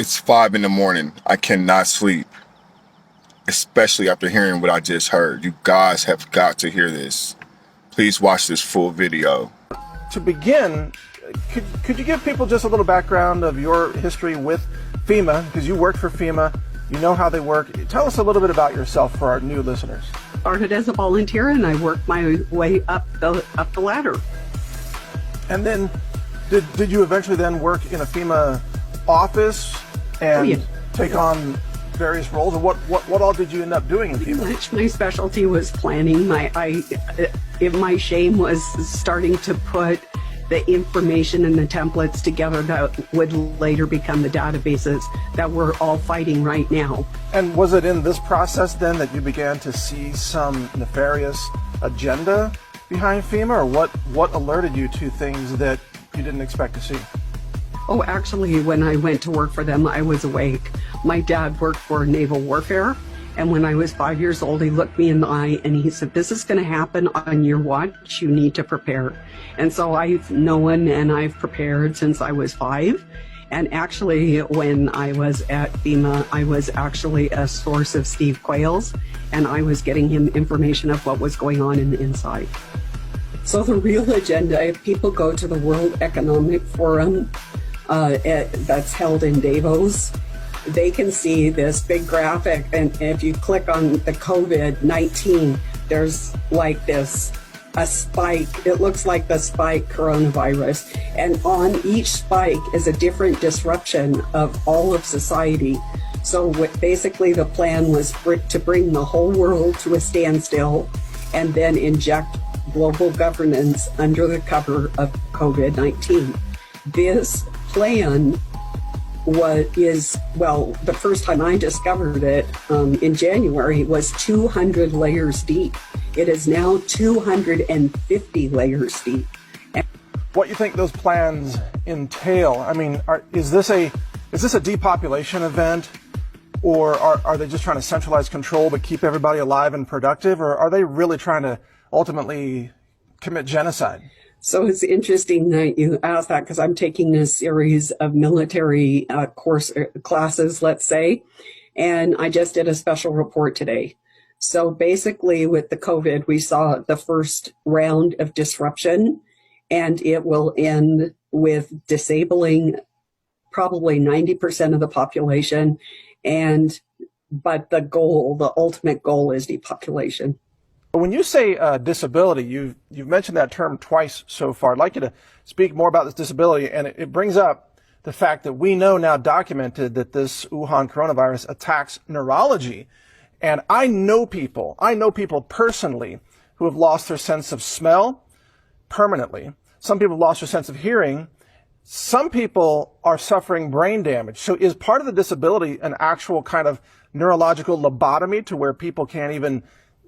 It's 5 in the morning. I cannot sleep, especially after hearing what I just heard. You guys have got to hear this. Please watch this full video. To begin, could you give people just a little background of your history with FEMA? Because you worked for FEMA, you know how they work. Tell us a little bit about yourself for our new listeners. Started as a volunteer and I worked my way up the ladder. And then, did you eventually then work in a FEMA office and take on various roles? Or what all did you end up doing in FEMA? Pretty much my specialty was planning. My shame was starting to put the information and the templates together that would later become the databases that we're all fighting right now. And was it in this process then that you began to see some nefarious agenda behind FEMA, or what alerted you to things that you didn't expect to see? Oh, actually, when I went to work for them, I was awake. My dad worked for naval warfare, and when I was 5 years old, he looked me in the eye and he said, "This is going to happen on your watch. You need to prepare." And so I've known and I've prepared since I was 5. And actually, when I was at FEMA, I was actually a source of Steve Quayle's, and I was getting him information of what was going on in the inside. So the real agenda, if people go to the World Economic Forum, that's held in Davos, they can see this big graphic, and if you click on the COVID-19, there's like a spike. It looks like the spike coronavirus, and on each spike is a different disruption of all of society. So basically the plan was to bring the whole world to a standstill and then inject global governance under the cover of COVID-19. This plan the first time I discovered it in January was 200 layers deep. It is now 250 layers deep. What you think those plans entail? I mean, is this a depopulation event, or are they just trying to centralize control but keep everybody alive and productive, or are they really trying to ultimately commit genocide? So it's interesting that you asked that, because I'm taking a series of military classes, let's say, and I just did a special report today. So basically with the COVID, we saw the first round of disruption, and it will end with disabling probably 90% of the population. But the ultimate goal is depopulation. When you say disability, you've mentioned that term twice so far. I'd like you to speak more about this disability, and it brings up the fact that we know now, documented, that this Wuhan coronavirus attacks neurology. And I know people personally who have lost their sense of smell permanently. Some people have lost their sense of hearing. Some people are suffering brain damage. So is part of the disability an actual kind of neurological lobotomy, to where people can't even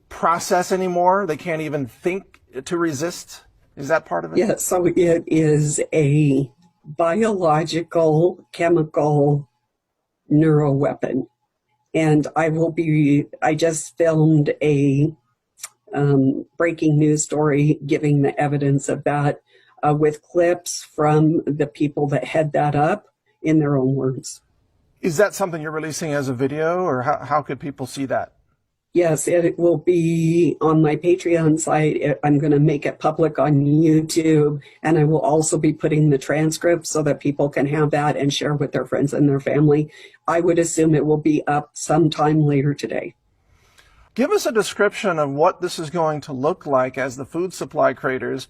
process anymore? They can't even think to resist? Is that part of it? Yeah, so it is a biological, chemical neuroweapon. And I just filmed a breaking news story giving the evidence of that with clips from the people that head that up in their own words. Is that something you're releasing as a video, or how could people see that? Yes, it will be on my Patreon site. I'm going to make it public on YouTube, and I will also be putting the transcript so that people can have that and share with their friends and their family. I would assume it will be up sometime later today. Give us a description of what this is going to look like as the food supply creators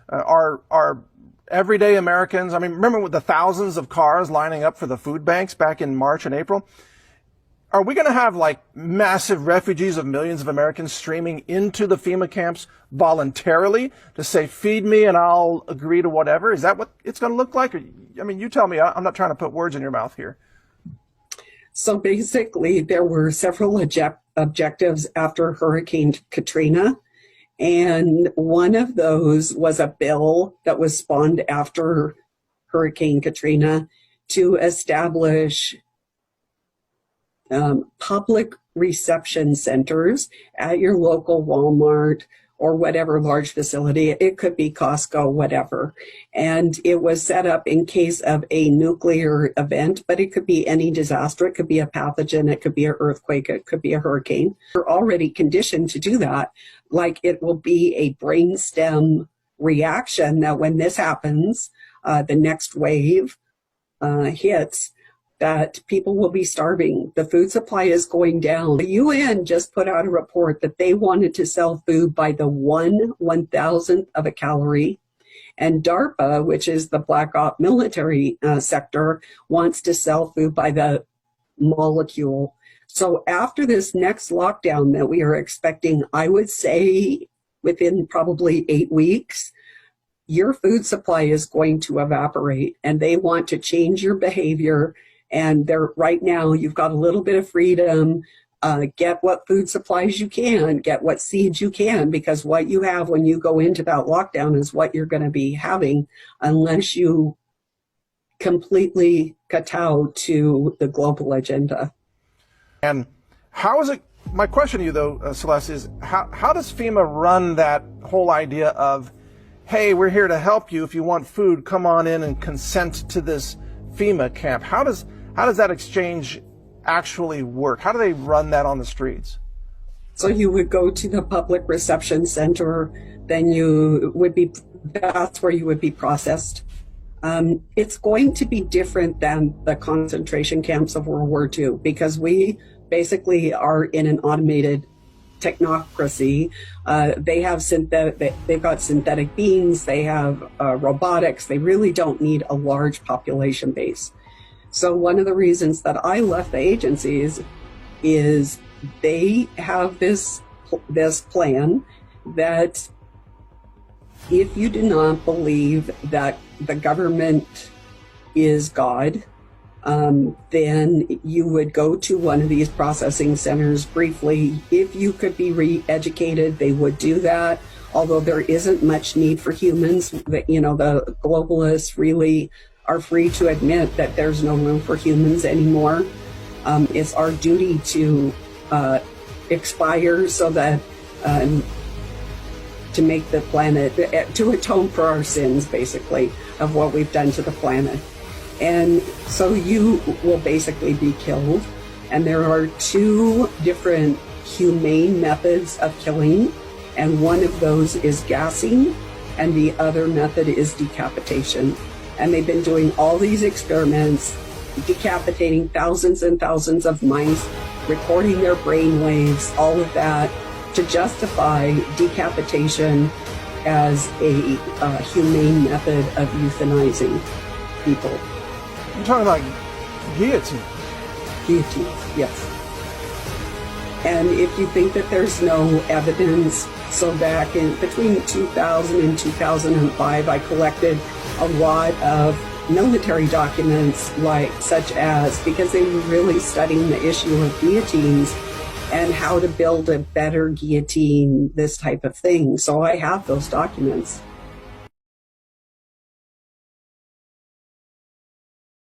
are everyday Americans. I mean, remember with the thousands of cars lining up for the food banks back in March and April? Are we going to have like massive refugees of millions of Americans streaming into the FEMA camps voluntarily to say, feed me and I'll agree to whatever? Is that what it's going to look like? I mean, you tell me. I'm not trying to put words in your mouth here. So basically, there were several objectives after Hurricane Katrina. And one of those was a bill that was spawned after Hurricane Katrina to establish public reception centers at your local Walmart or whatever large facility. It could be Costco, whatever. And it was set up in case of a nuclear event, but it could be any disaster. It could be a pathogen. It could be an earthquake. It could be a hurricane. We're already conditioned to do that. Like it will be a brainstem reaction that when this happens, the next wave hits, that people will be starving. The food supply is going down. The UN just put out a report that they wanted to sell food by the 1/1000th of a calorie. And DARPA, which is the Black Op military sector, wants to sell food by the molecule. So after this next lockdown that we are expecting, I would say within probably 8 weeks, your food supply is going to evaporate, and they want to change your behavior. And they're right now, you've got a little bit of freedom. Get what food supplies you can, get what seeds you can, because what you have when you go into that lockdown is what you're going to be having unless you completely kowtow to the global agenda. And how is it, my question to you though, Celeste, is how does FEMA run that whole idea of, hey, we're here to help you. If you want food, come on in and consent to this FEMA camp. How does that exchange actually work? How do they run that on the streets? So you would go to the public reception center, then that's where you would be processed. It's going to be different than the concentration camps of World War II because we basically are in an automated technocracy. They've got synthetic beings, they have robotics. They really don't need a large population base. So one of the reasons that I left the agencies is they have this plan that if you do not believe that the government is God, then you would go to one of these processing centers briefly. If you could be re-educated, they would do that. Although there isn't much need for humans, the globalists really are free to admit that there's no room for humans anymore. It's our duty to expire so that to make the planet, to atone for our sins, basically, of what we've done to the planet. And so you will basically be killed. And there are two different humane methods of killing. And one of those is gassing, and the other method is decapitation. And they've been doing all these experiments, decapitating thousands and thousands of mice, recording their brain waves, all of that, to justify decapitation as a humane method of euthanizing people. You're talking about guillotine. Guillotines, yes. And if you think that there's no evidence, so back in between 2000 and 2005, I collected a lot of military documents, such as, because they were really studying the issue of guillotines and how to build a better guillotine, this type of thing. So I have those documents.